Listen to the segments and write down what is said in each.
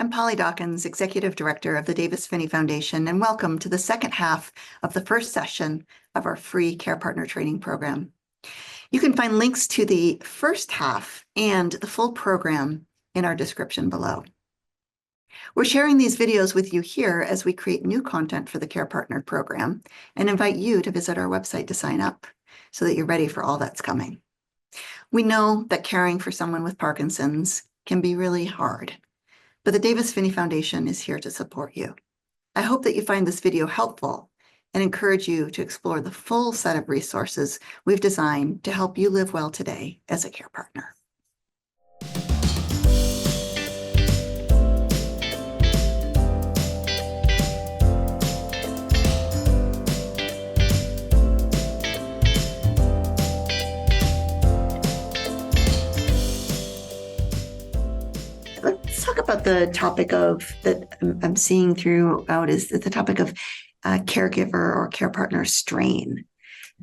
I'm Polly Dawkins, Executive Director of the Davis Phinney Foundation, and welcome to the second half of the first session of our free Care Partner Training Program. You can find links to the first half and the full program in our description below. We're sharing these videos with you here as we create new content for the Care Partner Program and invite you to visit our website to sign up so that you're ready for all that's coming. We know that caring for someone with Parkinson's can be really hard, but the Davis Phinney Foundation is here to support you. I hope that you find this video helpful and encourage you to explore the full set of resources we've designed to help you live well today as a care partner. Let's talk about the topic that I'm seeing throughout is the topic of caregiver or care partner strain.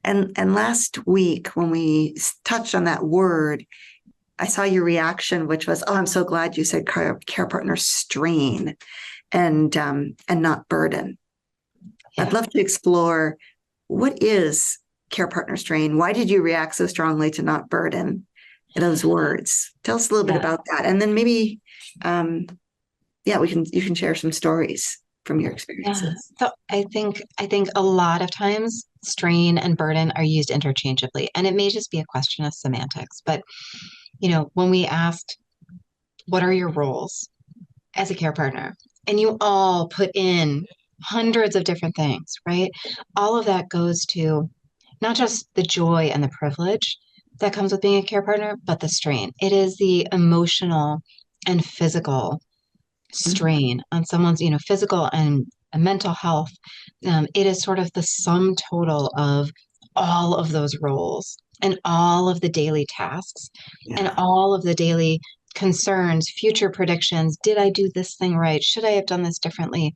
And last week when we touched on that word, I saw your reaction, which was, "Oh, I'm so glad you said care partner strain and not burden." Yeah. I'd love to explore what is care partner strain. Why did you react so strongly to not burden? Those words. Tell us a little bit about that, and then maybe, you can share some stories from your experiences. So I think a lot of times strain and burden are used interchangeably, and it may just be a question of semantics. But when we asked, "What are your roles as a care partner?" and you all put in hundreds of different things, right? All of that goes to not just the joy and the privilege that comes with being a care partner, but the strain. It is the emotional and physical strain on someone's, physical and mental health. It is sort of the sum total of all of those roles and all of the daily tasks and all of the daily concerns, future predictions. Did I do this thing right? Should I have done this differently?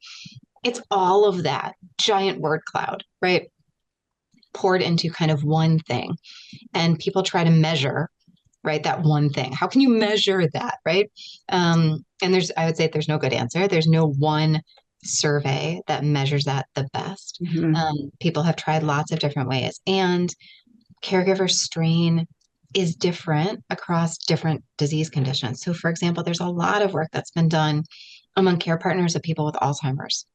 It's all of that giant word cloud, right? Poured into kind of one thing. And people try to measure, right, that one thing. How can you measure that, right? And I would say there's no good answer. There's no one survey that measures that the best. People have tried lots of different ways. And caregiver strain is different across different disease conditions. So, for example, there's a lot of work that's been done among care partners of people with Alzheimer's.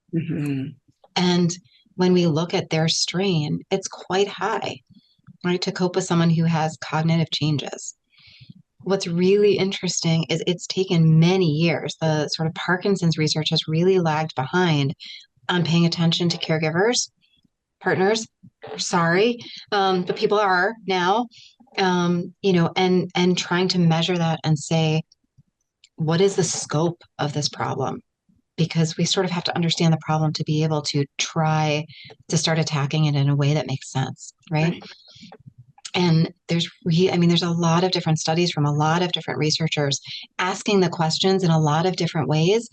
And when we look at their strain, it's quite high, right, to cope with someone who has cognitive changes. What's really interesting is it's taken many years. The sort of Parkinson's research has really lagged behind on paying attention to caregivers, partners. Sorry, but people are now, and trying to measure that and say, what is the scope of this problem? Because we sort of have to understand the problem to be able to try to start attacking it in a way that makes sense, right? And there's a lot of different studies from a lot of different researchers asking the questions in a lot of different ways.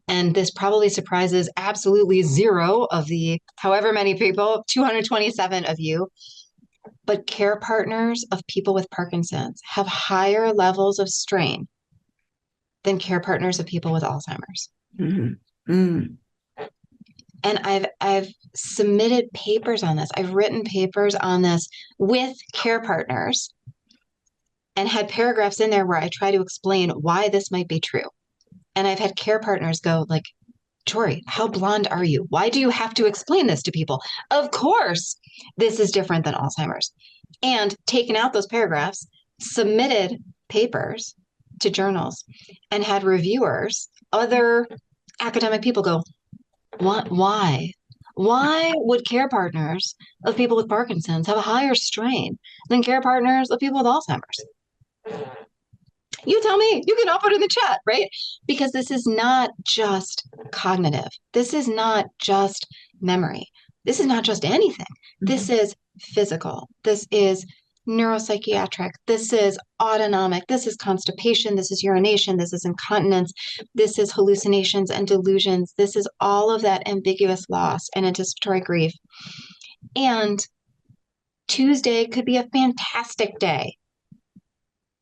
And this probably surprises absolutely zero of the however many people, 227 of you. But care partners of people with Parkinson's have higher levels of strain than care partners of people with Alzheimer's. And I've submitted papers on this. I've written papers on this with care partners and had paragraphs in there where I try to explain why this might be true. And I've had care partners go like, "Jory, how blonde are you? Why do you have to explain this to people? Of course, this is different than Alzheimer's." And taken out those paragraphs, submitted papers to journals, and had reviewers, other academic people go, "What? Why? Why would care partners of people with Parkinson's have a higher strain than care partners of people with Alzheimer's?" You tell me. You can all put it in the chat, right? Because this is not just cognitive. This is not just memory. This is not just anything. This is physical. This is neuropsychiatric. This is autonomic. This is constipation. This is urination. This is incontinence. This is hallucinations and delusions. This is all of that ambiguous loss and anticipatory grief. And Tuesday could be a fantastic day.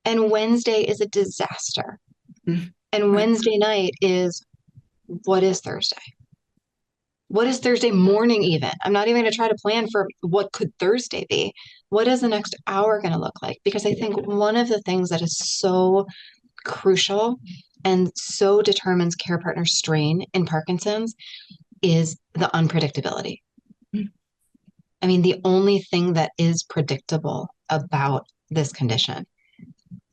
And Wednesday is a disaster. And Right. Wednesday night is, what is Thursday? What is Thursday morning even? I'm not even going to try to plan for what could Thursday be. What is the next hour going to look like? Because I think one of the things that is so crucial and so determines care partner strain in Parkinson's is the unpredictability. Mm. I mean, the only thing that is predictable about this condition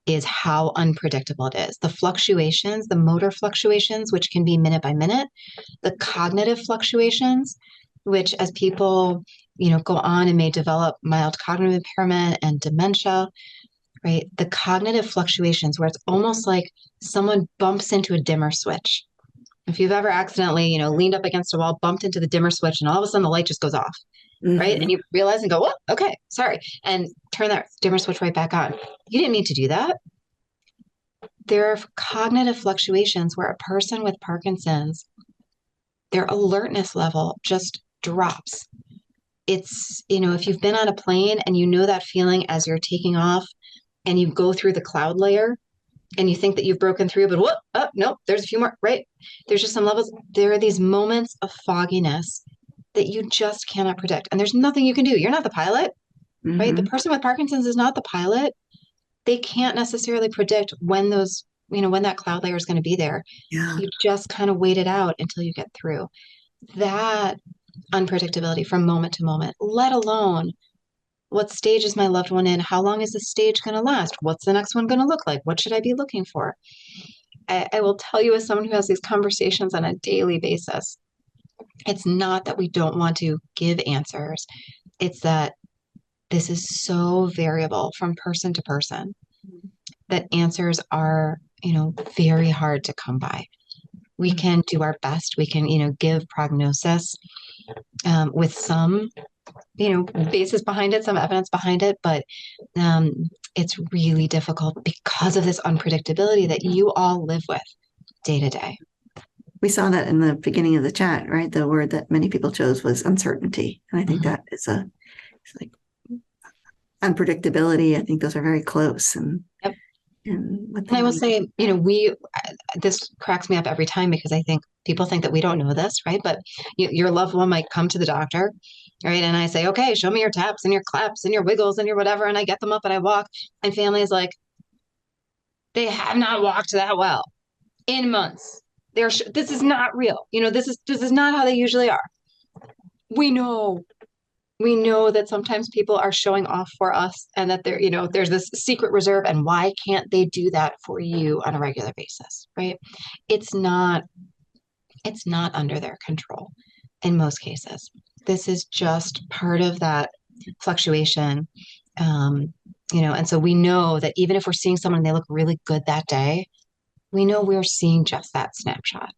is how unpredictable it is. The fluctuations, the motor fluctuations, which can be minute by minute, the cognitive fluctuations, which as people, go on and may develop mild cognitive impairment and dementia, right? The cognitive fluctuations where it's almost like someone bumps into a dimmer switch. If you've ever accidentally, leaned up against a wall, bumped into the dimmer switch, and all of a sudden the light just goes off, right? Mhm. And you realize and go, oh, okay, sorry. And turn that dimmer switch right back on. You didn't need to do that. There are cognitive fluctuations where a person with Parkinson's, their alertness level just drops. It's, if you've been on a plane and you know that feeling as you're taking off and you go through the cloud layer and you think that you've broken through, but whoop, oh, nope, there's a few more, right? There's just some levels. There are these moments of fogginess that you just cannot predict. And there's nothing you can do. You're not the pilot, right? The Mhm. person with Parkinson's is not the pilot. They can't necessarily predict when those, when that cloud layer is going to be there. Yeah. You just kind of wait it out until you get through. That unpredictability from moment to moment, let alone what stage is my loved one in? How long is this stage going to last? What's the next one going to look like? What should I be looking for? I will tell you, as someone who has these conversations on a daily basis, it's not that we don't want to give answers. It's that this is so variable from person to person that answers are, very hard to come by. We can do our best. We can, give prognosis with some, basis behind it, some evidence behind it, but um, it's really difficult because of this unpredictability that you all live with day to day. We saw that in the beginning of the chat, right? The word that many people chose was uncertainty. And I think Mhm. that is it's like unpredictability. I think those are very close Yep. and what And they I will mean. say, this cracks me up every time because I think people think that we don't know this, right? But your loved one might come to the doctor, right? And I say, okay, show me your taps and your claps and your wiggles and your whatever. And I get them up and I walk. And family is like, they have not walked that well in months. This is not real. This is not how they usually are. We know we know that sometimes people are showing off for us and that there's this secret reserve, and why can't they do that for you on a regular basis, right? it's not it's not under their control in most cases. This is just part of that fluctuation. um, and so we know that even if we're seeing someone and they look really good that day, we know we're seeing just that snapshot.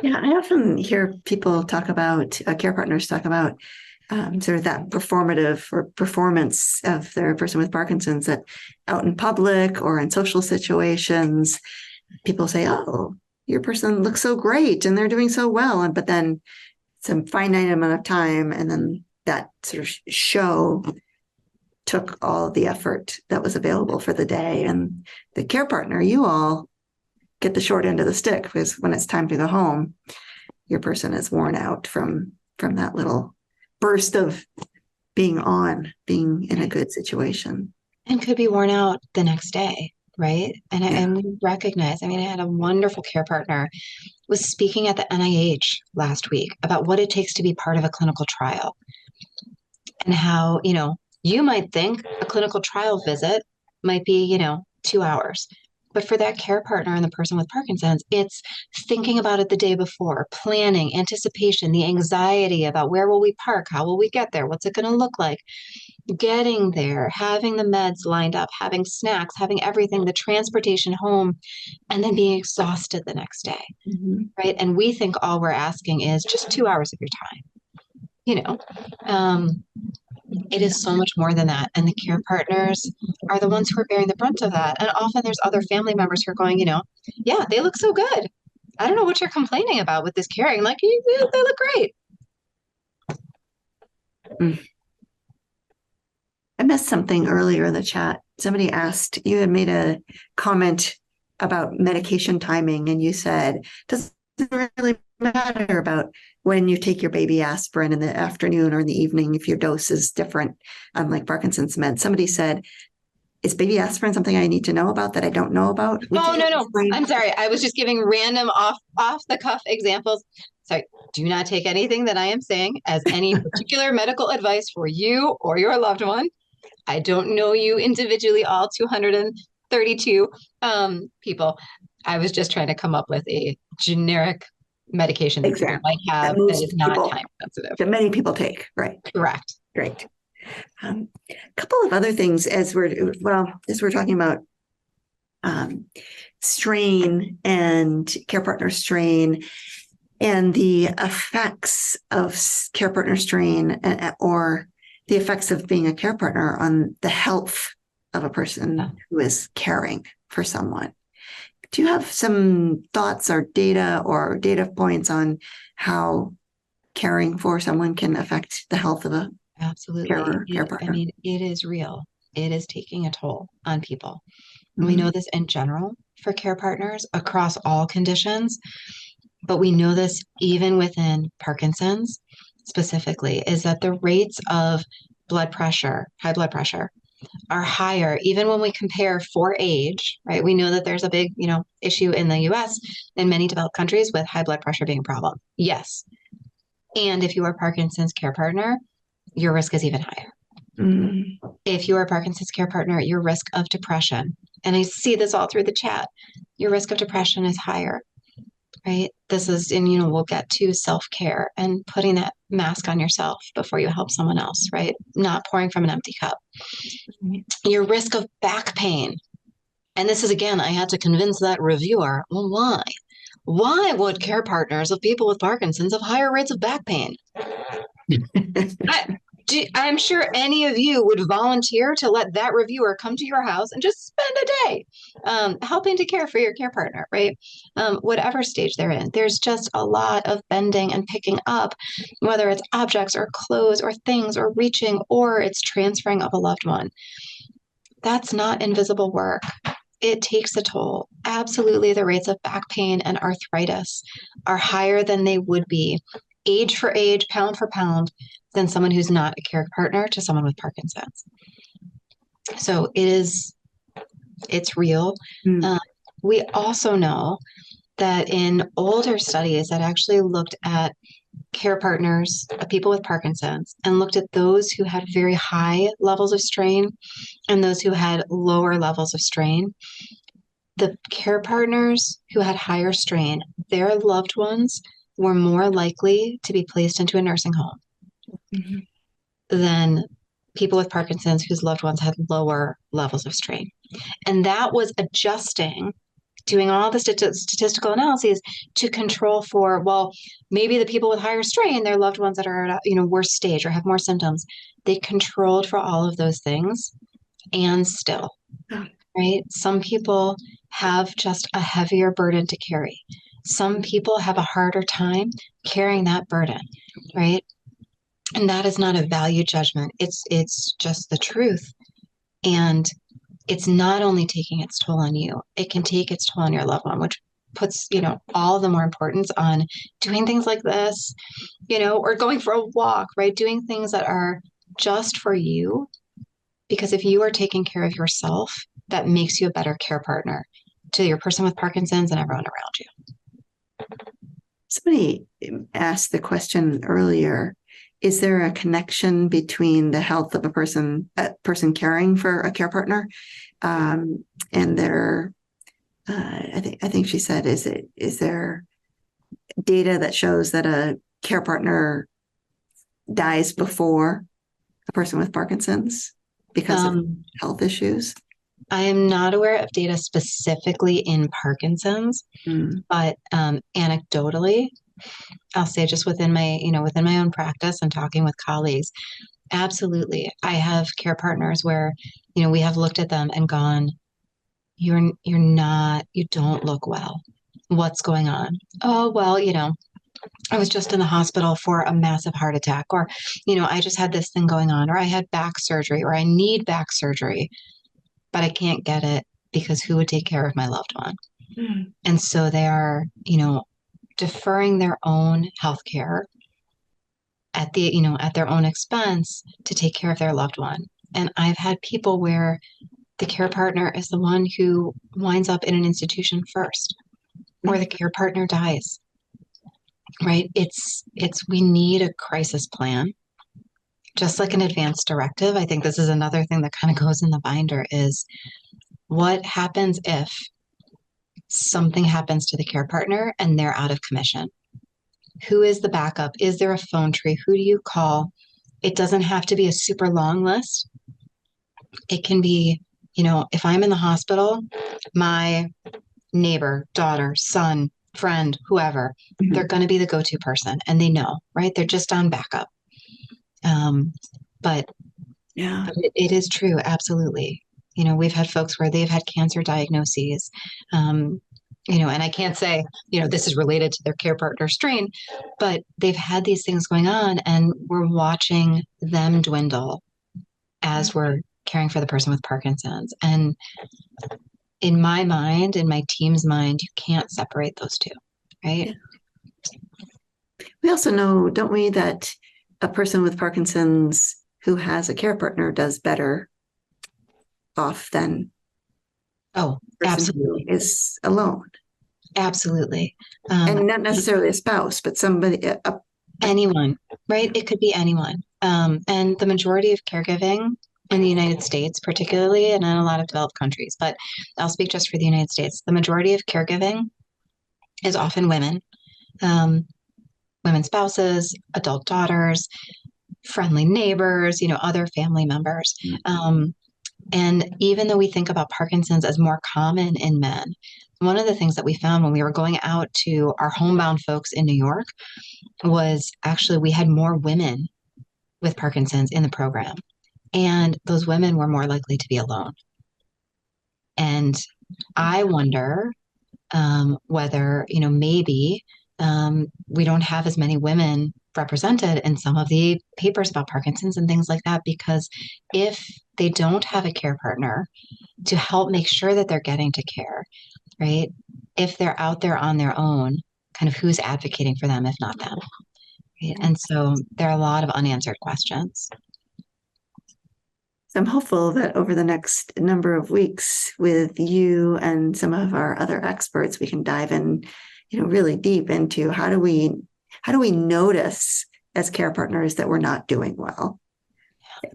Yeah, I often hear people talk about, care partners talk about sort of that performative or performance of their person with Parkinson's, that out in public or in social situations, people say, oh, your person looks so great and they're doing so well. But then some finite amount of time, and then that sort of show took all the effort that was available for the day. And the care partner, you all get the short end of the stick, because when it's time to go home, your person is worn out from that little burst of being in a good situation. And could be worn out the next day, right? And Yeah. and we recognize. I mean, I had a wonderful care partner was speaking at the NIH last week about what it takes to be part of a clinical trial, and how you might think a clinical trial visit might be 2 hours. But for that care partner and the person with Parkinson's, it's thinking about it the day before, planning, anticipation, the anxiety about where will we park, how will we get there, what's it going to look like, getting there, having the meds lined up, having snacks, having everything, the transportation home, and then being exhausted the next day, Mhm. right? And we think all we're asking is just 2 hours of your time. You know, um, it Yeah. is so much more than that. And the care partners are the ones who are bearing the brunt of that. And often there's other family members who are going, yeah, they look so good. I don't know what you're complaining about with this caring. Like, they look great. Mm. I missed something earlier in the chat. Somebody asked, you had made a comment about medication timing, and you said, doesn't really matter about when you take your baby aspirin in the afternoon or in the evening if your dose is different, unlike Parkinson's meds. Somebody said, is baby aspirin something I need to know about that I don't know about? Oh, no. I'm sorry. I was just giving random off the cuff examples. Sorry. Do not take anything that I am saying as any particular medical advice for you or your loved one. I don't know you individually, all 232 people. I was just trying to come up with a generic medication that people might have that is not time sensitive. That many people take, right? Correct. Great. A couple of other things as we're talking about strain and care partner strain and the effects of care partner strain or the effects of being a care partner on the health of a person who is caring for someone. Do you have some thoughts or data points on how caring for someone can affect the health of a Absolutely. care partner? I mean, it is real. It is taking a toll on people. Mm-hmm. We know this in general for care partners across all conditions, but we know this even within Parkinson's specifically, is that the rates of high blood pressure, are higher, even when we compare for age, right? We know that there's a big, issue in the US and many developed countries with high blood pressure being a problem. Yes. And if you are Parkinson's care partner, your risk is even higher. Mm. If you are a Parkinson's care partner, your risk of depression, and I see this all through the chat, your risk of depression is higher, right? This is, and we'll get to self-care and putting that mask on yourself before you help someone else, right? Not pouring from an empty cup. Your risk of back pain. And this is, again, I had to convince that reviewer, well, why? Why would care partners of people with Parkinson's have higher rates of back pain? I'm sure any of you would volunteer to let that reviewer come to your house and just spend a day helping to care for your care partner, right? Whatever stage they're in. There's just a lot of bending and picking up, whether it's objects or clothes or things or reaching or it's transferring of a loved one. That's not invisible work. It takes a toll. Absolutely, the rates of back pain and arthritis are higher than they would be, age for age, pound for pound, than someone who's not a care partner to someone with Parkinson's. So it's real. We also know that in older studies that actually looked at care partners of people with Parkinson's and looked at those who had very high levels of strain and those who had lower levels of strain, the care partners who had higher strain, their loved ones were more likely to be placed into a nursing home than people with Parkinson's whose loved ones had lower levels of strain. And that was adjusting, doing all the statistical analyses to control for, well, maybe the people with higher strain, their loved ones that are at worse stage or have more symptoms. They controlled for all of those things and still, right? Some people have just a heavier burden to carry. Some people have a harder time carrying that burden, right? And that is not a value judgment. It's just the truth. And it's not only taking its toll on you, it can take its toll on your loved one, which puts, all the more importance on doing things like this, or going for a walk, right? Doing things that are just for you. Because if you are taking care of yourself, that makes you a better care partner to your person with Parkinson's and everyone around you. Somebody asked the question earlier, is there a connection between the health of a person caring for a care partner, and their? I think she said, is there data that shows that a care partner dies before a person with Parkinson's because of health issues? I am not aware of data specifically in Parkinson's, but anecdotally, I'll say just within my own practice and talking with colleagues, absolutely. I have care partners where, we have looked at them and gone, you don't look well. What's going on? Oh, well, I was just in the hospital for a massive heart attack, or, I just had this thing going on, or I had back surgery, or I need back surgery, but I can't get it because who would take care of my loved one? Mm. And so they are, deferring their own health care at their own expense to take care of their loved one. And I've had people where the care partner is the one who winds up in an institution first, or the care partner dies, right? We need a crisis plan, just like an advance directive. I think this is another thing that kind of goes in the binder is what happens if something happens to the care partner and they're out of commission? Who is the backup? Is there a phone tree? Who do you call? It doesn't have to be a super long list. It can be, if I'm in the hospital, my neighbor, daughter, son, friend, whoever, they're going to be the go-to person and they know, right? They're just on backup. But Yeah. it is true. Absolutely. We've had folks where they've had cancer diagnoses, and I can't say, this is related to their care partner strain, but they've had these things going on and we're watching them dwindle as we're caring for the person with Parkinson's. And in my mind, in my team's mind, you can't separate those two, right? Yeah. We also know, don't we, that a person with Parkinson's who has a care partner does better off than Oh, a person absolutely. who is alone. Absolutely. And not necessarily a spouse, but somebody, anyone, right? It could be anyone. And the majority of caregiving in the United States, particularly, and in a lot of developed countries, but I'll speak just for the United States, the majority of caregiving is often women, women spouses, adult daughters, friendly neighbors, other family members. And even though we think about Parkinson's as more common in men, one of the things that we found when we were going out to our homebound folks in New York was actually we had more women with Parkinson's in the program. And those women were more likely to be alone. And I wonder whether, maybe we don't have as many women represented in some of the papers about Parkinson's and things like that, because if they don't have a care partner to help make sure that they're getting to care, right? If they're out there on their own, kind of who's advocating for them if not them? Right? And so there are a lot of unanswered questions. So I'm hopeful that over the next number of weeks with you and some of our other experts, we can dive in, really deep into how do we notice as care partners that we're not doing well.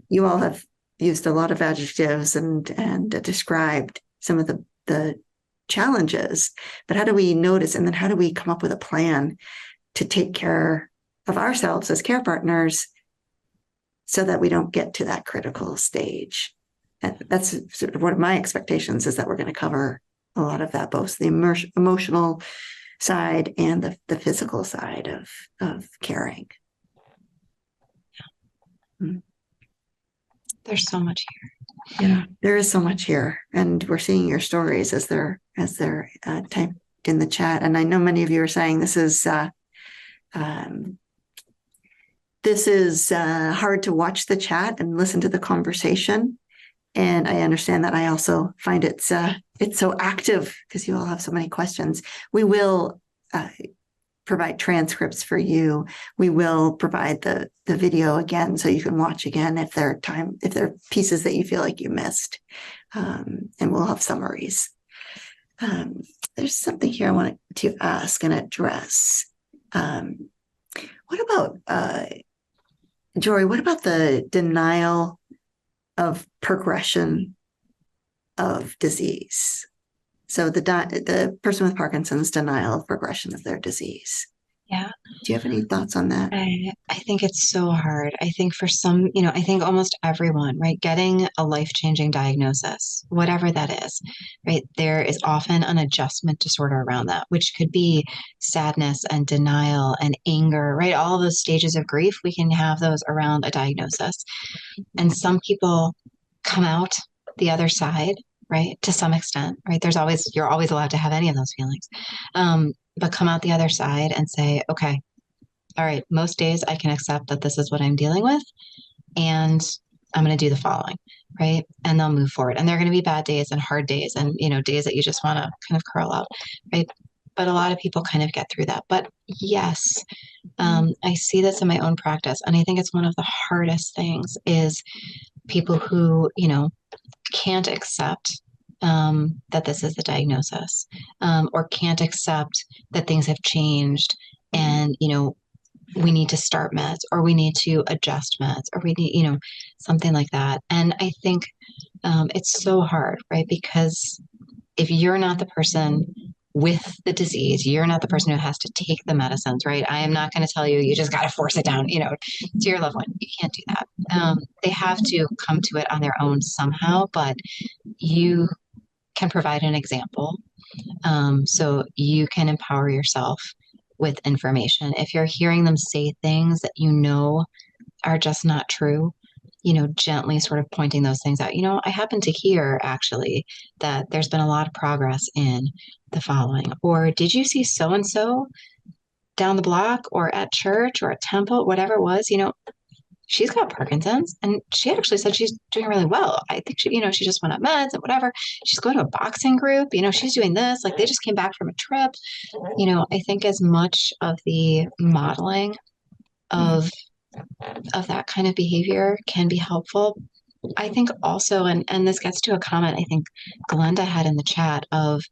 You all have used a lot of adjectives and described some of the challenges, but how do we notice, and then how do we come up with a plan to take care of ourselves as care partners so that we don't get to that critical stage? And that's sort of one of my expectations, is that we're going to cover a lot of that, both the emotional side and the physical side of caring. There's so much here. Yeah, there is so much here, and we're seeing your stories as they're typed in the chat. And I know many of you are saying this is hard to watch the chat and listen to the conversation. And I understand that. I also find it's so active because you all have so many questions. We will provide transcripts for you. We will provide the video again so you can watch again if there are pieces that you feel like you missed. And we'll have summaries. There's something here I wanted to ask and address. What about Jory, what about the denial of progression of disease? So the person with Parkinson's denial of progression of their disease. Yeah. Do you have any thoughts on that? I think it's so hard. I think for some, I think almost everyone, right, getting a life-changing diagnosis, whatever that is, right, there is often an adjustment disorder around that, which could be sadness and denial and anger, right? All those stages of grief, we can have those around a diagnosis. And some people come out the other side, right, to some extent, right? You're always allowed to have any of those feelings. But come out the other side and say, okay, all right, most days I can accept that this is what I'm dealing with. And I'm going to do the following, right? And they'll move forward. And there are going to be bad days and hard days and, days that you just want to kind of curl up, right? But a lot of people kind of get through that. But yes, I see this in my own practice. And I think it's one of the hardest things is people who, can't accept that this is the diagnosis, or can't accept that things have changed and, we need to start meds or we need to adjust meds or we need, something like that. And I think it's so hard, right? Because if you're not the person with the disease, you're not the person who has to take the medicines, right? I am not going to tell you, you just got to force it down, to your loved one. You can't do that. They have to come to it on their own somehow, but you can provide an example. So you can empower yourself with information. If you're hearing them say things that are just not true, gently sort of pointing those things out. I happen to hear actually that there's been a lot of progress in the following. Or did you see so and so down the block or at church or at temple, whatever it was, she's got Parkinson's and she actually said she's doing really well. I think she just went on meds and whatever. She's going to a boxing group, she's doing this, like they just came back from a trip. I think as much of the modeling of that kind of behavior can be helpful. I think also, and this gets to a comment I think Glenda had in the chat of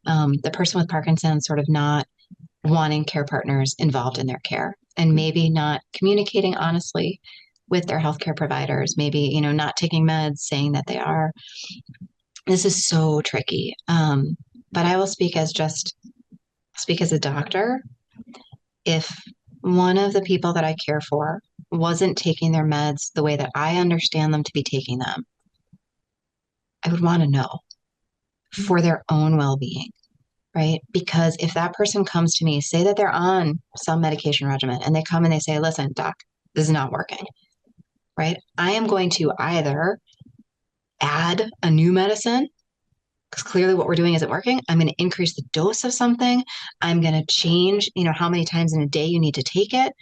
the person with Parkinson's sort of not wanting care partners involved in their care and maybe not communicating honestly with their healthcare providers, maybe, not taking meds, saying that they are. This is so tricky. But I will speak as a doctor. If one of the people that I care for wasn't taking their meds the way that I understand them to be taking them, I would want to know for their own well-being, right? Because if that person comes to me, say that they're on some medication regimen, and they come and they say, listen, doc, this is not working, right? I am going to either add a new medicine, because clearly what we're doing isn't working. I'm going to increase the dose of something. I'm going to change, how many times in a day you need to take it.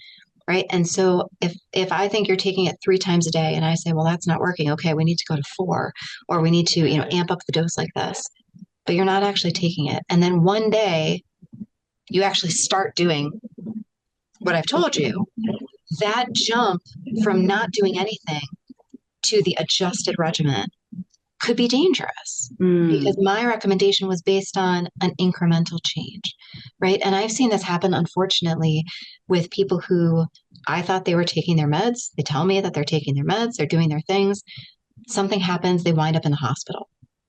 Right. And so if I think you're taking it 3 times a day and I say, well, that's not working. Okay, we need to go to 4, or we need to, amp up the dose like this, but you're not actually taking it. And then one day you actually start doing what I've told you, that jump from not doing anything to the adjusted regimen could be dangerous because my recommendation was based on an incremental change, right? And I've seen this happen, unfortunately, with people who I thought they were taking their meds. They tell me that they're taking their meds, they're doing their things. Something happens, they wind up in the hospital.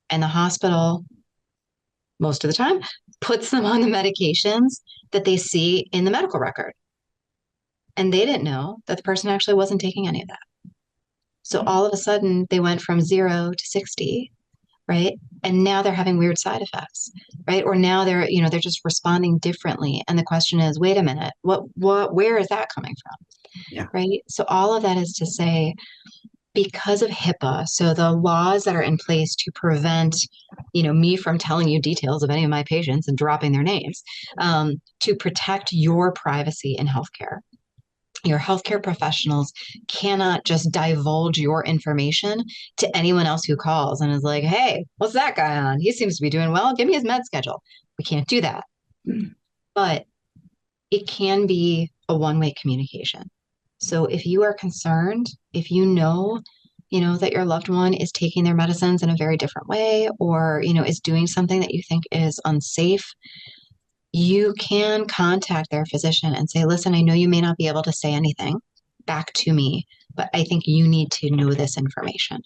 And the hospital, most of the time, puts them on the medications that they see in the medical record. And they didn't know that the person actually wasn't taking any of that. So all of a sudden they went from 0 to 60, right? And now they're having weird side effects, right? Or now they're just responding differently. And the question is, wait a minute, where is that coming from? Yeah. Right. So all of that is to say, because of HIPAA, so the laws that are in place to prevent, me from telling you details of any of my patients and dropping their names, to protect your privacy in healthcare. Your healthcare professionals cannot just divulge your information to anyone else who calls and is like, hey, what's that guy on? He seems to be doing well. Give me his med schedule. We can't do that. But it can be a one-way communication. So if you are concerned, if that your loved one is taking their medicines in a very different way or, is doing something that you think is unsafe, you can contact their physician and say, listen, I know you may not be able to say anything back to me, but I think you need to know this information,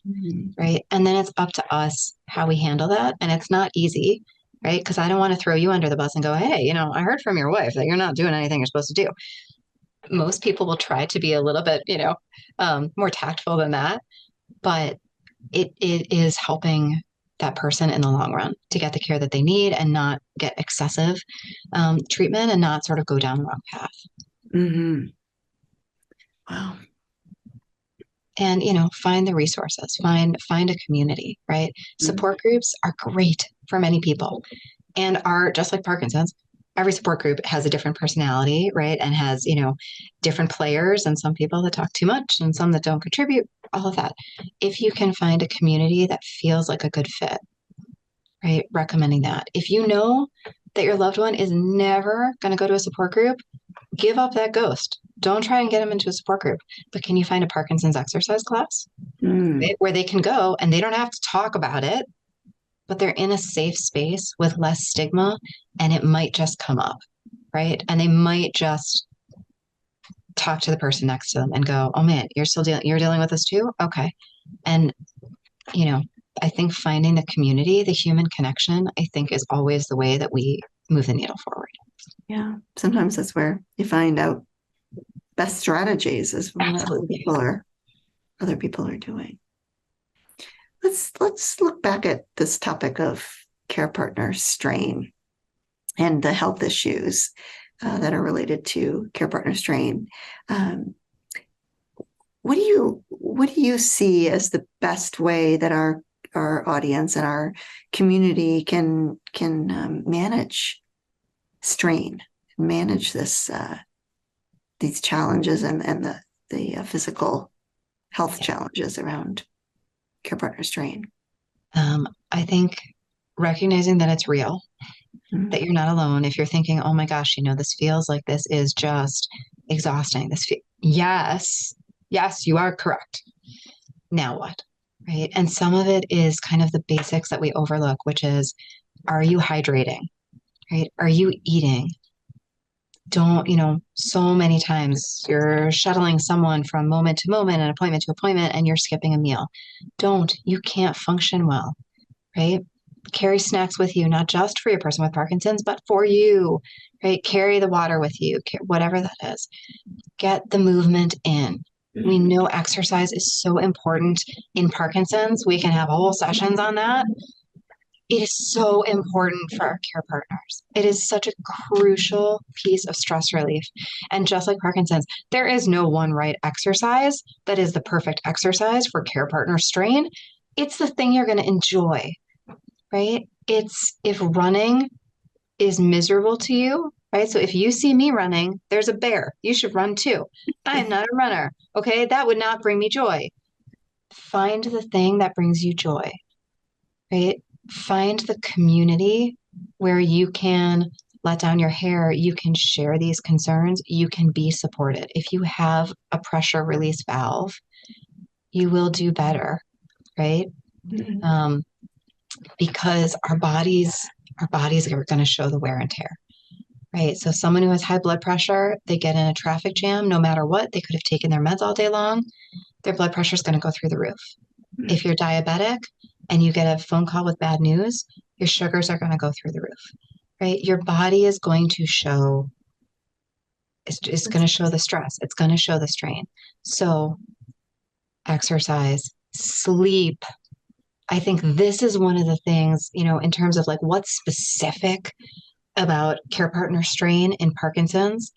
right? And then it's up to us how we handle that. And it's not easy, right? Because I don't want to throw you under the bus and go, hey, I heard from your wife that you're not doing anything you're supposed to do. Most people will try to be a little bit, more tactful than that, but it is helping that person in the long run to get the care that they need and not get excessive treatment and not sort of go down the wrong path. Mm-hmm. Wow. And, find the resources, find a community, right? Support groups are great for many people and are just like Parkinson's, every support group has a different personality, right? And has, different players and some people that talk too much and some that don't contribute, all of that. If you can find a community that feels like a good fit, right? Recommending that. If you know that your loved one is never going to go to a support group, give up that ghost. Don't try and get them into a support group. But can you find a Parkinson's exercise class, right, where they can go and they don't have to talk about it, but they're in a safe space with less stigma and it might just come up, right? And they might just talk to the person next to them and go, "Oh man, you're dealing with this too? Okay." And you know, I think finding the community, the human connection, I think is always the way that we move the needle forward. Yeah. Sometimes that's where you find out best strategies is what other people are doing. Let's look back at this topic of care partner strain and the health issues that are related to care partner strain. What do you see as the best way that our audience and our community can manage strain, manage these challenges and the physical health challenges around care partner strain? I think recognizing that it's real, that you're not alone. If you're thinking, "Oh my gosh, this feels like this is just exhausting." Yes, yes, you are correct. Now what? Right? And some of it is kind of the basics that we overlook, which is, are you hydrating? Right? Are you eating? Don't, so many times you're shuttling someone from moment to moment and appointment to appointment and you're skipping a meal. Don't, you can't function well, right? Carry snacks with you, not just for your person with Parkinson's, but for you, right? Carry the water with you, whatever that is. Get the movement in. We know exercise is so important in Parkinson's. We can have whole sessions on that. It is so important for our care partners. It is such a crucial piece of stress relief. And just like Parkinson's, there is no one right exercise that is the perfect exercise for care partner strain. It's the thing you're going to enjoy, right? If running is miserable to you, right? So if you see me running, there's a bear. You should run too. I'm not a runner. Okay. That would not bring me joy. Find the thing that brings you joy, right? Find the community where you can let down your hair, you can share these concerns, you can be supported. If you have a pressure release valve, you will do better, right? Because our bodies are going to show the wear and tear, right? So someone who has high blood pressure, they get in a traffic jam, no matter what, they could have taken their meds all day long, their blood pressure is going to go through the roof. If you're diabetic and you get a phone call with bad news, your sugars are going to go through the roof, right? Your body is going to show, it's going to show the stress. It's going to show the strain. So exercise, sleep. I think this is one of the things, in terms of like what's specific about care partner strain in Parkinson's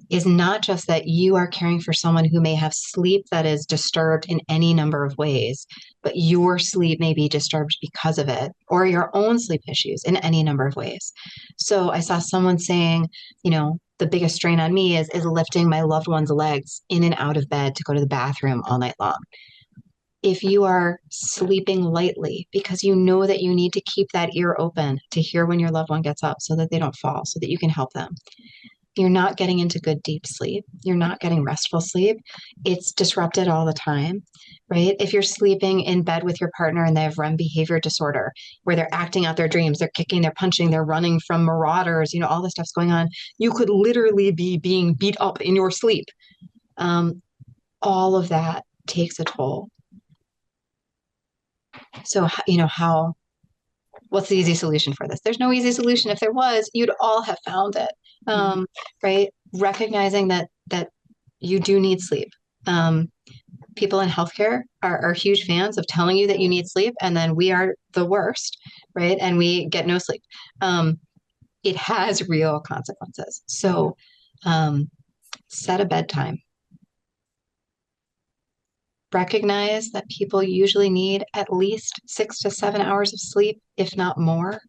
is not just that you are caring for someone who may have sleep that is disturbed in any number of ways, but your sleep may be disturbed because of it, or your own sleep issues in any number of ways. So I saw someone saying, the biggest strain on me is lifting my loved one's legs in and out of bed to go to the bathroom all night long. If you are sleeping lightly because you know that you need to keep that ear open to hear when your loved one gets up so that they don't fall, so that you can help them, you're not getting into good deep sleep. You're not getting restful sleep. It's disrupted all the time, right? If you're sleeping in bed with your partner and they have REM behavior disorder, where they're acting out their dreams, they're kicking, they're punching, they're running from marauders, all this stuff's going on. You could literally be being beat up in your sleep. All of that takes a toll. So, what's the easy solution for this? There's no easy solution. If there was, you'd all have found it, right? Recognizing that you do need sleep. People in healthcare are huge fans of telling you that you need sleep, and then we are the worst, right? And we get no sleep. It has real consequences. So set a bedtime. Recognize that people usually need at least 6 to 7 hours of sleep, if not more.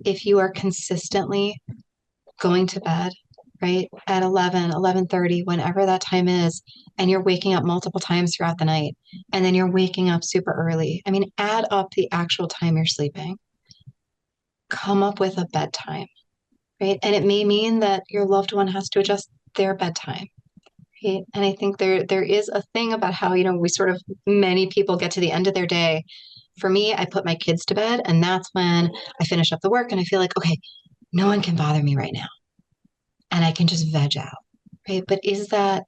If you are consistently going to bed, right, at 11:30, whenever that time is, and you're waking up multiple times throughout the night, and then you're waking up super early. I mean, add up the actual time you're sleeping. Come up with a bedtime, right? And it may mean that your loved one has to adjust their bedtime. Right? And I think there is a thing about how, we sort of many people get to the end of their day. For me, I put my kids to bed, and that's when I finish up the work and I feel like, okay, no one can bother me right now. And I can just veg out. Right. But is that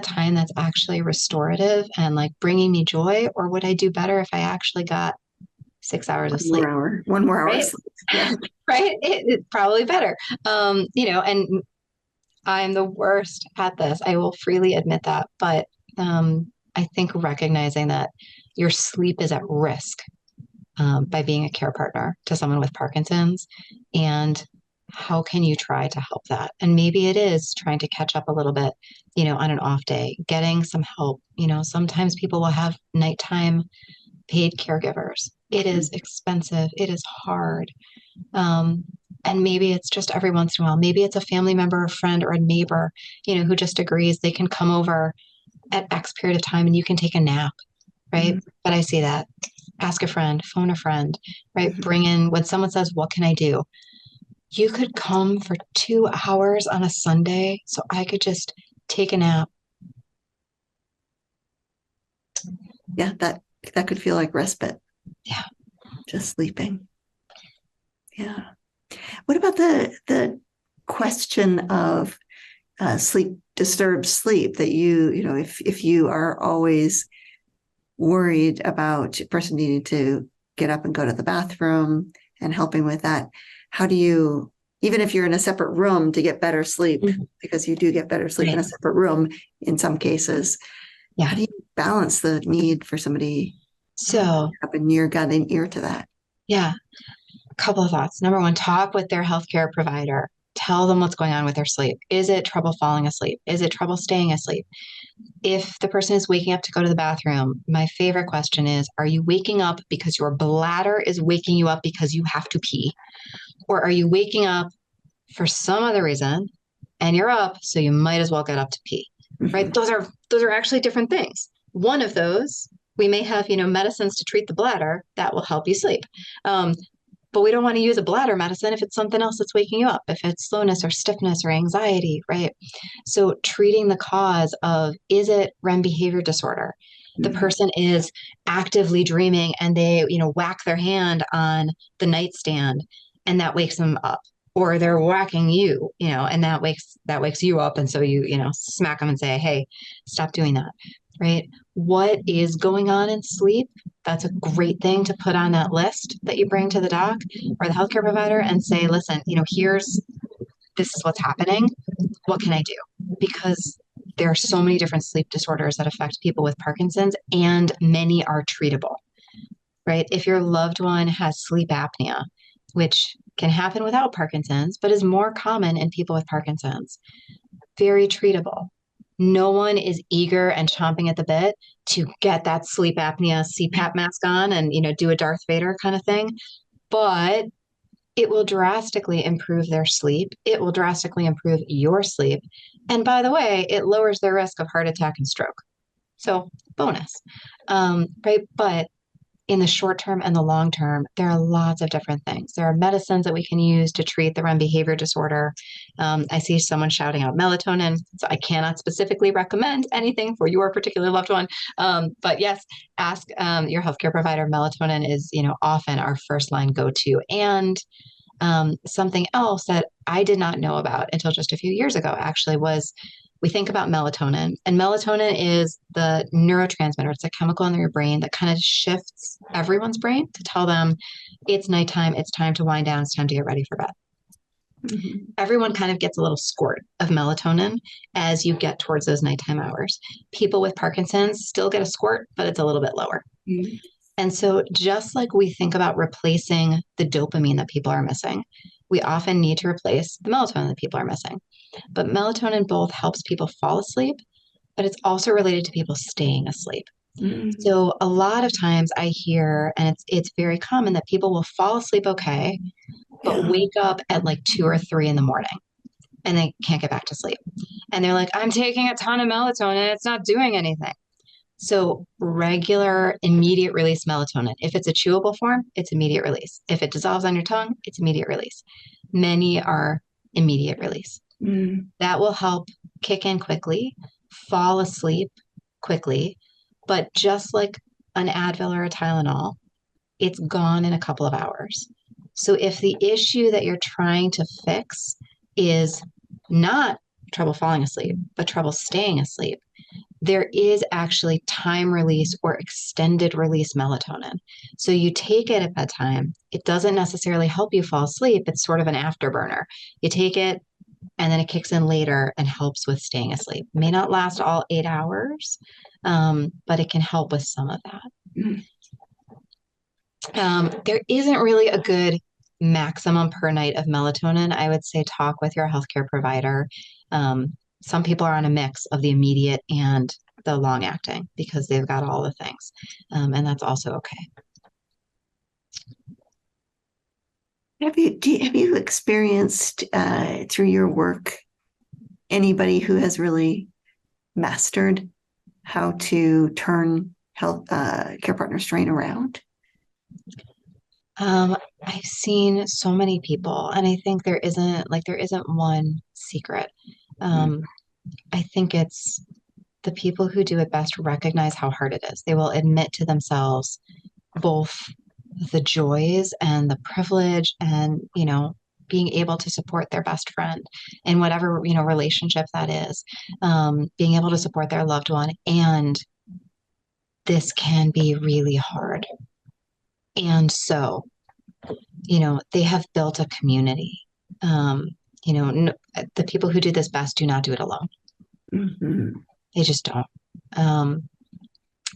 time that's actually restorative and like bringing me joy? Or would I do better if I actually got 6 hours of sleep? One more hour of Right. sleep. Yeah. Right. It's probably better. And I'm the worst at this. I will freely admit that. But I think recognizing that your sleep is at risk by being a care partner to someone with Parkinson's, and how can you try to help that? And maybe it is trying to catch up a little bit, on an off day, getting some help. Sometimes people will have nighttime paid caregivers. It is expensive. It is hard. Um, and maybe it's just every once in a while. Maybe it's a family member, a friend, or a neighbor, who just agrees they can come over at X period of time and you can take a nap, right? Mhm. But I see that. Ask a friend, phone a friend, right? Mhm. Bring in when someone says, what can I do? You could come for 2 hours on a Sunday so I could just take a nap. Yeah, that could feel like respite, Yeah. just sleeping. Yeah. What about the question of disturbed sleep that if you are always worried about a person needing to get up and go to the bathroom and helping with that, how do you, even if you're in a separate room to get better sleep, because you do get better sleep in a separate room in some cases, Yeah. how do you balance the need for somebody So, up in your gut and ear to that? yeah, a couple of thoughts. Number one, talk with their healthcare provider. Tell them what's going on with their sleep. Is it trouble falling asleep? Is it trouble staying asleep? If the person is waking up to go to the bathroom, my favorite question is, are you waking up because your bladder is waking you up because you have to pee? Or are you waking up for some other reason and you're up, so you might as well get up to pee, right? Mhm. Those are actually different things. One of those, we may have, medicines to treat the bladder that will help you sleep. But we don't want to use a bladder medicine if it's something else that's waking you up, if it's slowness or stiffness or anxiety, right? So treating the cause of, is it REM behavior disorder? The Mhm. person is actively dreaming and they, whack their hand on the nightstand and that wakes them up. Or they're whacking you, and that wakes you up. And so you, smack them and say, hey, stop doing that. Right. What is going on in sleep? That's a great thing to put on that list that you bring to the doc or the healthcare provider and say, listen, this is what's happening. What can I do? Because there are so many different sleep disorders that affect people with Parkinson's, and many are treatable, right? If your loved one has sleep apnea, which can happen without Parkinson's, but is more common in people with Parkinson's, very treatable. No one is eager and chomping at the bit to get that sleep apnea CPAP mask on and, do a Darth Vader kind of thing. But it will drastically improve their sleep. It will drastically improve your sleep. And by the way, it lowers their risk of heart attack and stroke. So, bonus. Right. But in the short term and the long term, there are lots of different things. There are medicines that we can use to treat the REM behavior disorder. I see someone shouting out melatonin, so I cannot specifically recommend anything for your particular loved one. But yes, ask your healthcare provider. Melatonin is, often our first line go-to. And something else that I did not know about until just a few years ago actually was, we think about melatonin, and melatonin is the neurotransmitter. It's a chemical in your brain that kind of shifts everyone's brain to tell them it's nighttime, it's time to wind down, it's time to get ready for bed. Mhm. Everyone kind of gets a little squirt of melatonin as you get towards those nighttime hours. People with Parkinson's still get a squirt, but it's a little bit lower. Mhm. And so, just like we think about replacing the dopamine that people are missing, we often need to replace the melatonin that people are missing. But melatonin both helps people fall asleep, but it's also related to people staying asleep. Mhm. So a lot of times I hear, and it's very common that people will fall asleep okay, but Yeah. wake up at like 2 or 3 in the morning. and they can't get back to sleep. And they're like, I'm taking a ton of melatonin, it's not doing anything. So regular immediate release melatonin, if it's a chewable form, it's immediate release. If it dissolves on your tongue, it's immediate release. Many are immediate release. Mm. That will help kick in quickly, fall asleep quickly. But just like an Advil or a Tylenol, it's gone in a couple of hours. So if the issue that you're trying to fix is not trouble falling asleep, but trouble staying asleep, there is actually time release or extended release melatonin. So you take it at bedtime. It doesn't necessarily help you fall asleep. It's sort of an afterburner. You take it and then it kicks in later and helps with staying asleep. May not last all 8 hours, but it can help with some of that. Mm. There isn't really a good maximum per night of melatonin. I would say talk with your healthcare provider. Some people are on a mix of the immediate and the long acting because they've got all the things. And that's also okay. Have you experienced through your work anybody who has really mastered how to turn health care partner strain around? I've seen so many people, and I think there isn't one secret. Um, I think it's the people who do it best recognize how hard it is. They will admit to themselves both the joys and the privilege and, being able to support their best friend in whatever, relationship that is, being able to support their loved one. And this can be really hard. And so, they have built a community. The people who do this best do not do it alone. Mm-hmm. They just don't.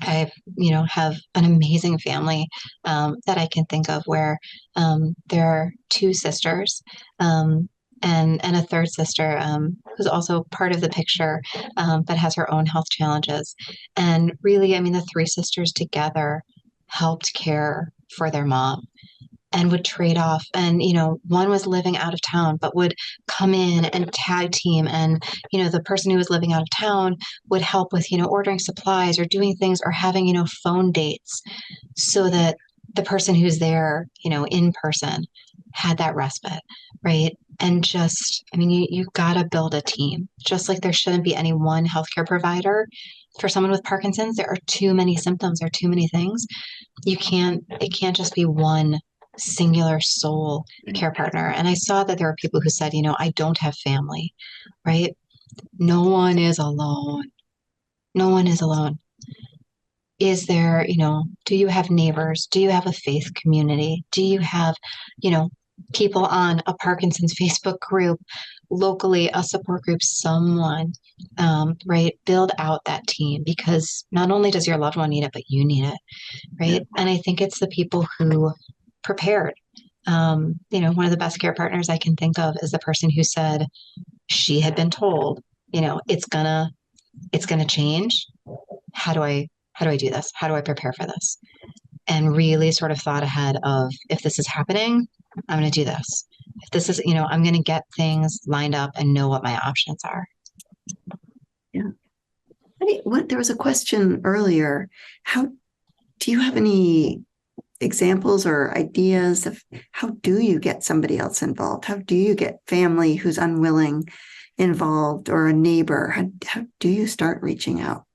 I, have an amazing family that I can think of where there are two sisters and a third sister who's also part of the picture but has her own health challenges. And really, I mean, the three sisters together helped care for their mom and would trade off. And, one was living out of town, but would come in and tag team. And, the person who was living out of town would help with, ordering supplies or doing things or having, phone dates so that the person who's there, in person had that respite, right? And just, I mean, you've got to build a team, just like there shouldn't be any one healthcare provider. For someone with Parkinson's, there are too many symptoms, there are too many things. It can't just be one singular sole care partner. And I saw that there were people who said, I don't have family, right? No one is alone. No one is alone. Is there, do you have neighbors? Do you have a faith community? Do you have, people on a Parkinson's Facebook group, locally, a support group, someone, right? Build out that team because not only does your loved one need it, but you need it, right? And I think it's the people who prepared. One of the best care partners I can think of is the person who said she had been told, it's gonna change. How do I do this? How do I prepare for this? And really sort of thought ahead of if this is happening, I'm gonna do this. If this is, I'm gonna get things lined up and know what my options are. Yeah. There was a question earlier. How do you have any examples or ideas of how do you get somebody else involved? How do you get family who's unwilling involved or a neighbor? How do you start reaching out?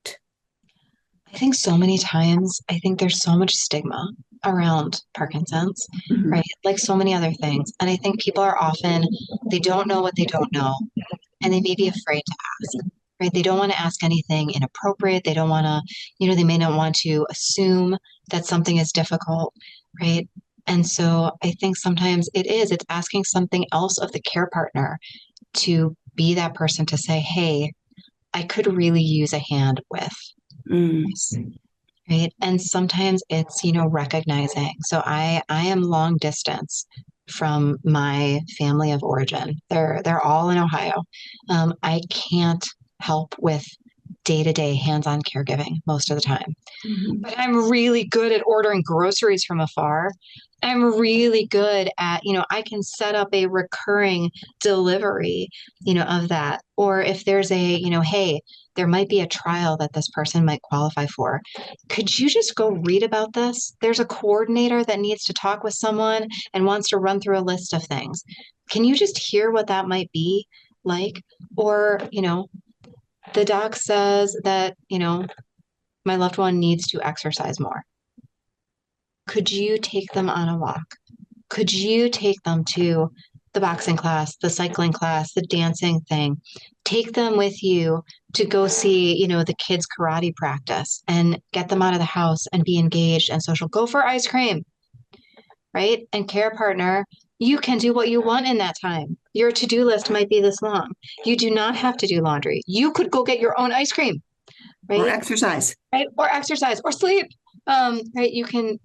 I think so many times, I think there's so much stigma around Parkinson's, Mm-hmm. right? Like so many other things. And I think people are often, they don't know what they don't know, and they may be afraid to ask, right? They don't want to ask anything inappropriate. They don't want to, they may not want to assume that something is difficult, right? And so I think sometimes it's asking something else of the care partner to be that person to say, hey, I could really use a hand with this, right? And sometimes it's, recognizing. So I am long distance from my family of origin. They're all in Ohio. I can't help with day-to-day hands-on caregiving most of the time. Mhm. But I'm really good at ordering groceries from afar. I'm really good at, I can set up a recurring delivery, of that. Or if there's hey, there might be a trial that this person might qualify for. Could you just go read about this? There's a coordinator that needs to talk with someone and wants to run through a list of things. Can you just hear what that might be like? Or, the doc says that, my loved one needs to exercise more. Could you take them on a walk? Could you take them to the boxing class, the cycling class, the dancing thing? Take them with you to go see, the kids' karate practice and get them out of the house and be engaged and social. Go for ice cream, right? And care partner, you can do what you want in that time. Your to-do list might be this long. You do not have to do laundry. You could go get your own ice cream, Or right? exercise. Right? Or exercise or sleep. Right. You can,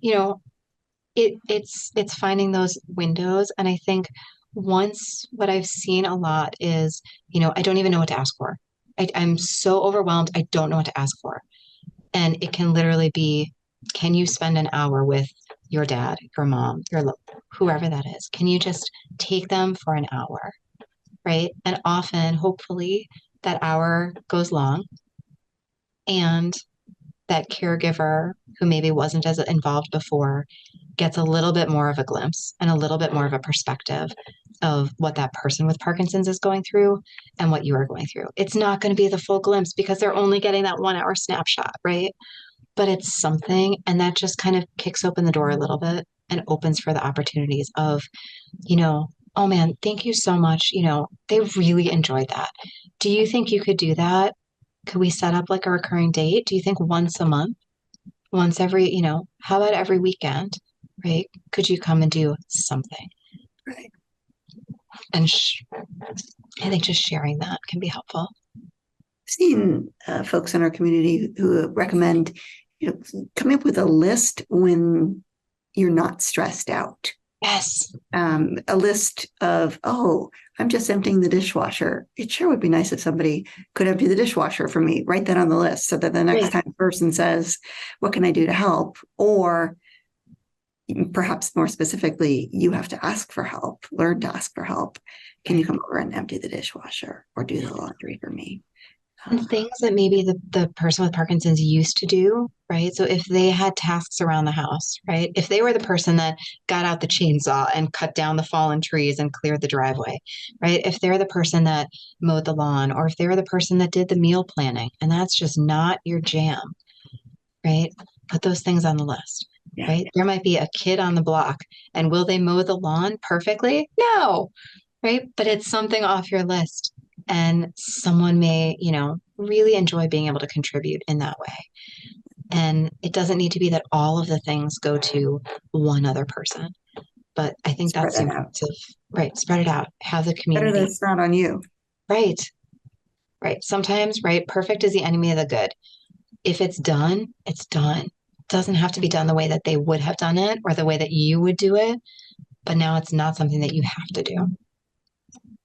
it's finding those windows. And I think once what I've seen a lot is, I don't even know what to ask for. I'm so overwhelmed. I don't know what to ask for. And it can literally be, can you spend an hour with your dad, your mom, whoever that is? Can you just take them for an hour? Right. And often, hopefully, that hour goes long and that caregiver who maybe wasn't as involved before gets a little bit more of a glimpse and a little bit more of a perspective of what that person with Parkinson's is going through and what you are going through. It's not going to be the full glimpse because they're only getting that 1 hour snapshot, right? But it's something, and that just kind of kicks open the door a little bit and opens for the opportunities of, oh man, thank you so much. They really enjoyed that. Do you think you could do that? Could we set up like a recurring date? Do you think once a month? Once every, how about every weekend, right? Could you come and do something? Right. And I think just sharing that can be helpful. I've seen folks in our community who recommend, coming up with a list when you're not stressed out. Yes. A list of, oh, I'm just emptying the dishwasher. It sure would be nice if somebody could empty the dishwasher for me. Write that on the list so that the next time a person says, what can I do to help? Or perhaps more specifically, you have to ask for help, learn to ask for help. Can you come over and empty the dishwasher or do the laundry for me? And things that maybe the person with Parkinson's used to do, right? So if they had tasks around the house, right? If they were the person that got out the chainsaw and cut down the fallen trees and cleared the driveway, right? If they're the person that mowed the lawn, or if they're the person that did the meal planning, and that's just not your jam, right? Put those things on the list, right? There might be a kid on the block, and will they mow the lawn perfectly? No, right? But it's something off your list. And someone may, really enjoy being able to contribute in that way. And it doesn't need to be that all of the things go to one other person. But I think that's important. Right. Spread it out. Have the community. Better that it's not on you. Right. Right. Sometimes, right, perfect is the enemy of the good. If it's done, it's done. It doesn't have to be done the way that they would have done it or the way that you would do it. But now it's not something that you have to do.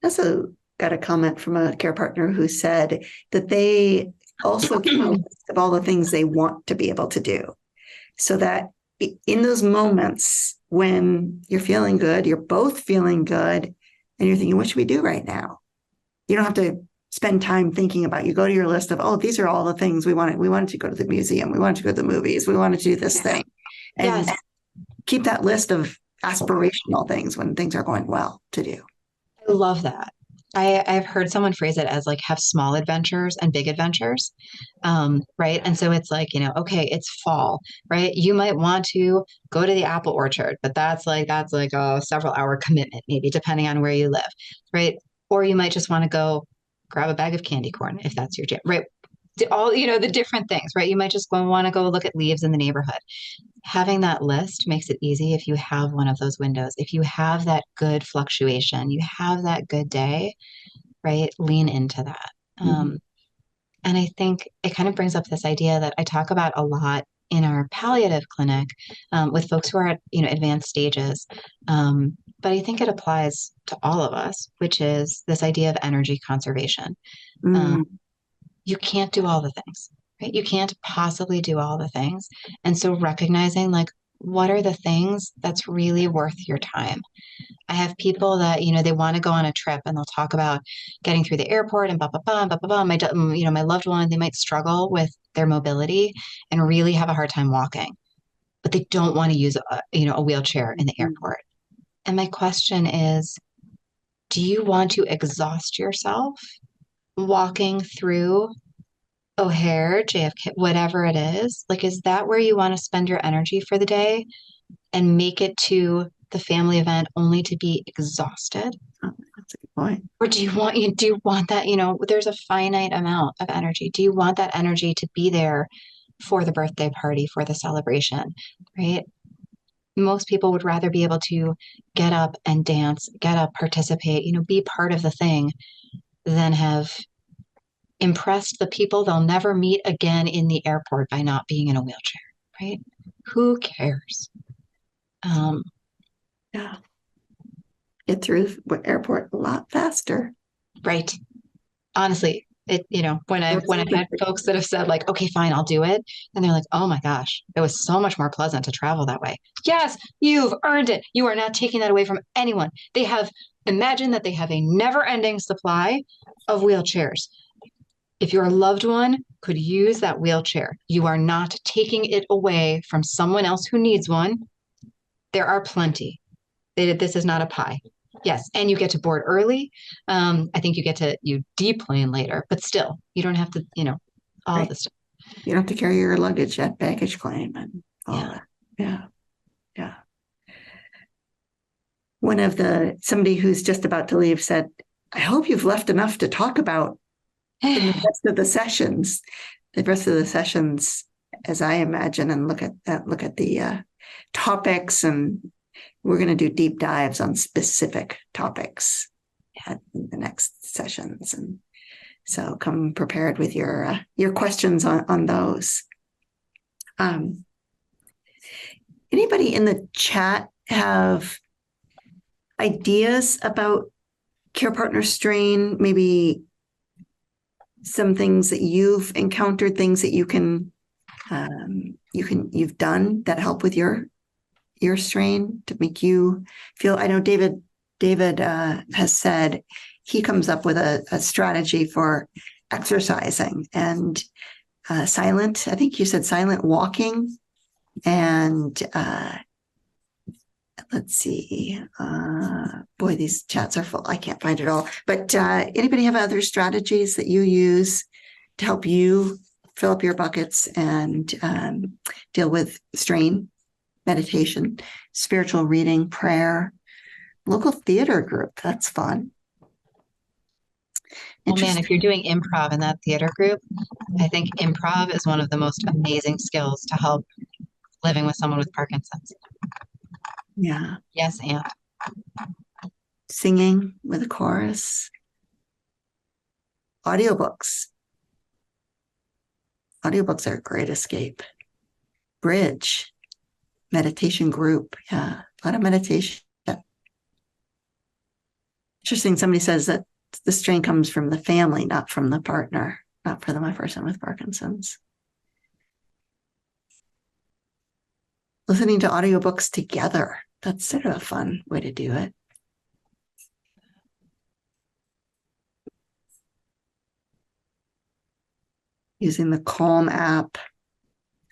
Also got a comment from a care partner who said that they also keep a list of all the things they want to be able to do. So that in those moments when you're feeling good, you're both feeling good, and you're thinking, what should we do right now? You don't have to spend time thinking about it. You go to your list of, oh, these are all the things we wanted. We wanted to go to the museum. We wanted to go to the movies. We wanted to do this thing. And keep that list of aspirational things when things are going well to do. I love that. I've heard someone phrase it as like have small adventures and big adventures. Right. And so it's like, okay, it's fall, right? You might want to go to the apple orchard, but that's like a several hour commitment, maybe depending on where you live. Right. Or you might just want to go grab a bag of candy corn if that's your jam, right? All, the different things, right? You might just want to go look at leaves in the neighborhood. Having that list makes it easy if you have one of those windows. If you have that good fluctuation, you have that good day, right? Lean into that. And I think it kind of brings up this idea that I talk about a lot in our palliative clinic with folks who are at advanced stages. But I think it applies to all of us, which is this idea of energy conservation. you can't do all the things, right? You can't possibly do all the things. And so recognizing like, what are the things that's really worth your time? I have people that, they want to go on a trip and they'll talk about getting through the airport and blah, blah, blah, blah, blah, blah. My loved one, they might struggle with their mobility and really have a hard time walking, but they don't want to use a wheelchair in the airport. And my question is, do you want to exhaust yourself walking through O'Hare, JFK, whatever it is? Like, is that where you want to spend your energy for the day and make it to the family event only to be exhausted? Oh, that's a good point. Or do you want that, there's a finite amount of energy. Do you want that energy to be there for the birthday party, for the celebration, right? Most people would rather be able to get up and dance, get up, participate, be part of the thing than have impressed the people they'll never meet again in the airport by not being in a wheelchair, right? Who cares? Yeah. Get through the airport a lot faster. Right. Honestly, when I've had folks that have said like, okay, fine, I'll do it. And they're like, oh my gosh, it was so much more pleasant to travel that way. Yes, you've earned it. You are not taking that away from anyone. Imagine that they have a never ending supply of wheelchairs. If your loved one could use that wheelchair, you are not taking it away from someone else who needs one. There are plenty. This is not a pie. Yes, and you get to board early. I think you deplane later, but still, you don't have to, all Right. this stuff. You don't have to carry your luggage at baggage claim and all Yeah. that. Yeah. Yeah. Somebody who's just about to leave said, I hope you've left enough to talk about in the rest of the sessions. The rest of the sessions, as I imagine, and look at the topics, and we're going to do deep dives on specific topics in the next sessions. And so come prepared with your questions on those. Anybody in the chat have ideas about care partner strain? Maybe some things that you've encountered, things that you've done that help with your strain to make you feel. I know David has said he comes up with a strategy for exercising and silent. I think you said silent walking, and let's see. Boy, these chats are full. I can't find it all. But anybody have other strategies that you use to help you fill up your buckets and deal with strain? Meditation, spiritual reading, prayer, local theater group. That's fun. Oh man, if you're doing improv in that theater group, I think improv is one of the most amazing skills to help living with someone with Parkinson's. Yeah. Yes, and singing with a chorus. Audiobooks. Audiobooks are a great escape. Bridge. Meditation group. Yeah, a lot of meditation. Interesting. Somebody says that the strain comes from the family, not from the partner, not for the person with Parkinson's. Listening to audiobooks together. That's sort of a fun way to do it. Using the Calm app.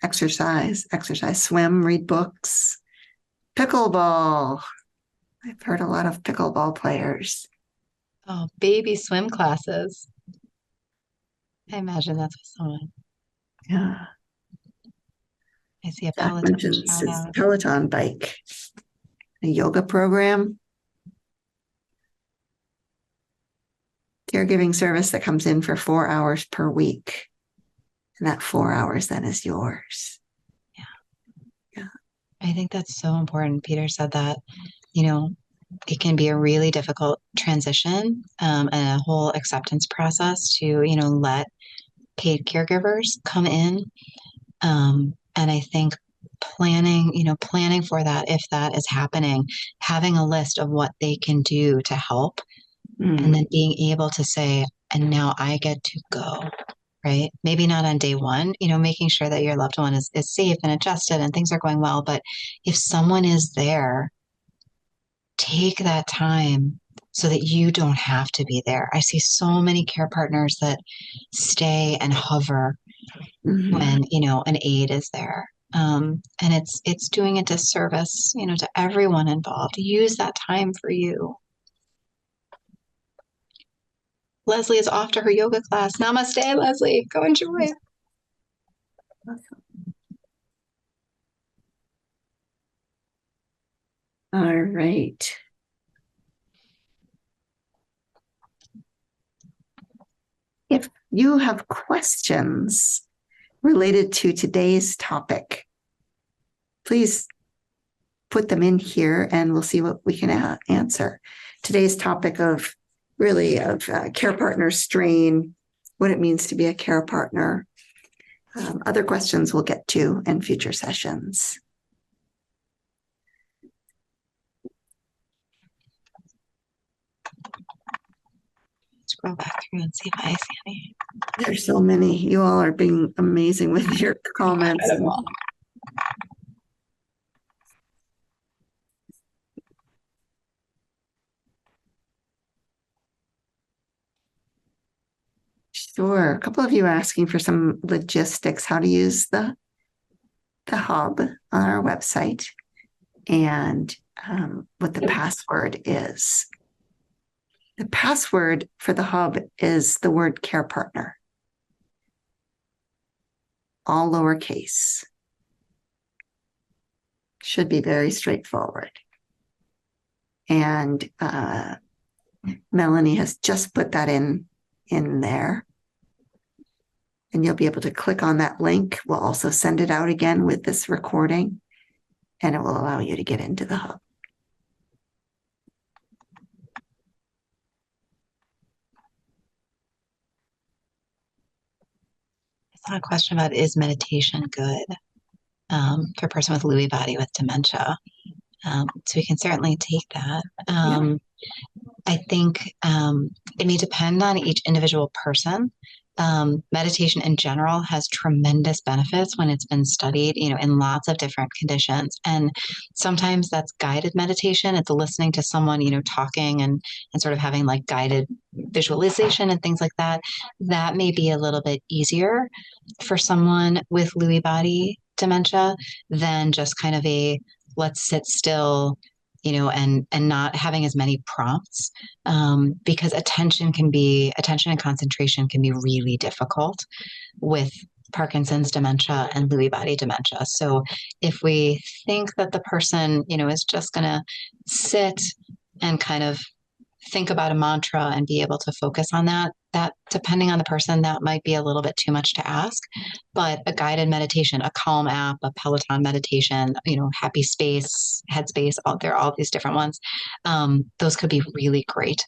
Exercise, swim, read books. Pickleball. I've heard a lot of pickleball players. Oh, baby swim classes. I imagine that's what someone. Yeah. I see a Jack Peloton mentions shout his out. Peloton bike. A yoga program. Caregiving service that comes in for 4 hours per week. And that 4 hours then is yours. Yeah. I think that's so important. Peter said that, it can be a really difficult transition and a whole acceptance process to, let paid caregivers come in. And I think planning for that, if that is happening, having a list of what they can do to help, and then being able to say, and now I get to go, right? Maybe not on day one, making sure that your loved one is safe and adjusted and things are going well. But if someone is there, take that time so that you don't have to be there. I see so many care partners that stay and hover Mhm. when, an aide is there. And it's doing a disservice, to everyone involved. Use that time for you. Leslie is off to her yoga class. Namaste, Leslie. Go enjoy. All right. If you have questions related to today's topic, please put them in here and we'll see what we can answer. Today's topic of care partner strain, what it means to be a care partner. Other questions we'll get to in future sessions. Scroll back through and see if I see any. There's so many. You all are being amazing with your comments. Sure. A couple of you are asking for some logistics, how to use the hub on our website and what the password is. The password for the hub is the word care partner, all lowercase. Should be very straightforward. And Melanie has just put that in there. And you'll be able to click on that link. We'll also send it out again with this recording, and it will allow you to get into the hub. I saw a question about, is meditation good for a person with Lewy body with dementia? So we can certainly take that. I think it may depend on each individual person. Meditation in general has tremendous benefits when it's been studied, in lots of different conditions. And sometimes that's guided meditation. It's listening to someone, talking and sort of having like guided visualization and things like that. That may be a little bit easier for someone with Lewy body dementia than just kind of a let's sit still, and not having as many prompts, because attention and concentration can be really difficult with Parkinson's dementia and Lewy body dementia. So if we think that the person, is just going to sit and kind of think about a mantra and be able to focus on that depending on the person, that might be a little bit too much to ask. But a guided meditation, a Calm app, a Peloton meditation, Happy Space, Headspace, there are all these different ones. Those could be really great.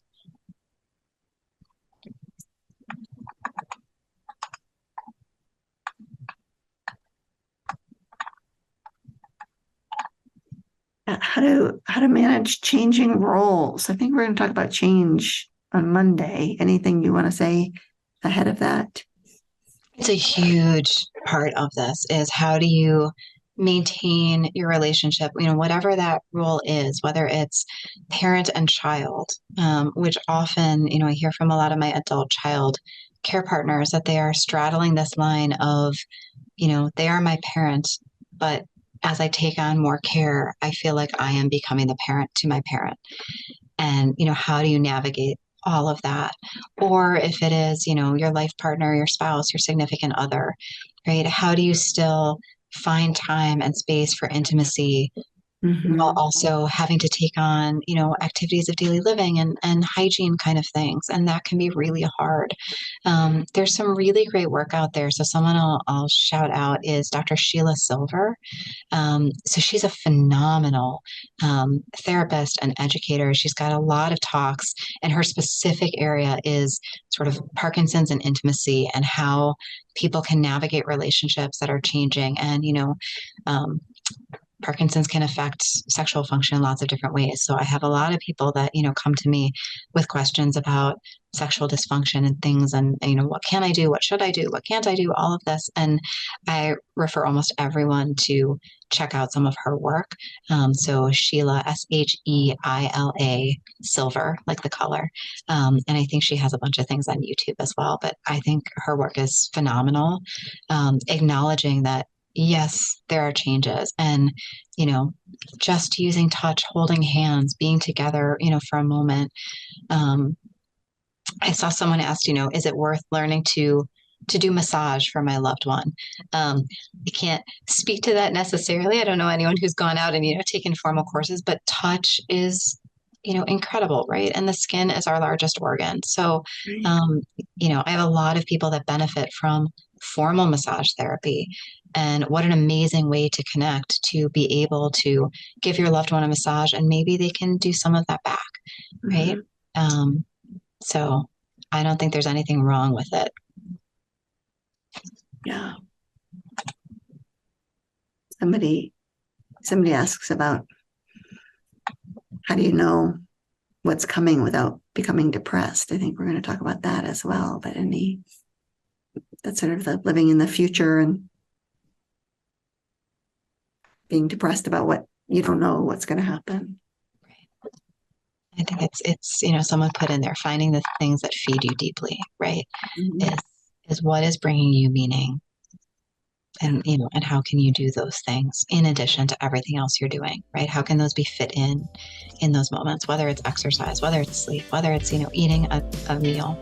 How to manage changing roles. I think we're going to talk about change on Monday. Anything you want to say ahead of that? It's a huge part of this is, how do you maintain your relationship, whatever that role is, whether it's parent and child, which often, I hear from a lot of my adult child care partners that they are straddling this line of, they are my parent, but as I take on more care, I feel like I am becoming the parent to my parent. And, how do you navigate all of that? Or if it is, your life partner, your spouse, your significant other, right? How do you still find time and space for intimacy while also having to take on, activities of daily living and hygiene kind of things? And that can be really hard. There's some really great work out there. So someone I'll shout out is Dr. Sheila Silver. So she's a phenomenal therapist and educator. She's got a lot of talks, and her specific area is sort of Parkinson's and intimacy and how people can navigate relationships that are changing. And, Parkinson's can affect sexual function in lots of different ways. So I have a lot of people that, come to me with questions about sexual dysfunction and things and, what can I do? What should I do? What can't I do? All of this. And I refer almost everyone to check out some of her work. So Sheila, Sheila Silver, like the color. And I think she has a bunch of things on YouTube as well. But I think her work is phenomenal, acknowledging that yes, there are changes. And, just using touch, holding hands, being together, for a moment. I saw someone asked, is it worth learning to do massage for my loved one? I can't speak to that necessarily. I don't know anyone who's gone out and, taken formal courses, but touch is, incredible, right? And the skin is our largest organ. So, I have a lot of people that benefit from formal massage therapy. And what an amazing way to connect, to be able to give your loved one a massage and maybe they can do some of that back, right? So I don't think there's anything wrong with it. Yeah. Somebody asks about how do you know what's coming without becoming depressed? I think we're going to talk about that as well. But that's sort of the living in the future and being depressed about what you don't know what's going to happen. I think it's someone put in there, finding the things that feed you deeply, right? Is what is bringing you meaning, and and how can you do those things in addition to everything else you're doing, right? How can those be fit in those moments, whether it's exercise, whether it's sleep, whether it's eating a meal.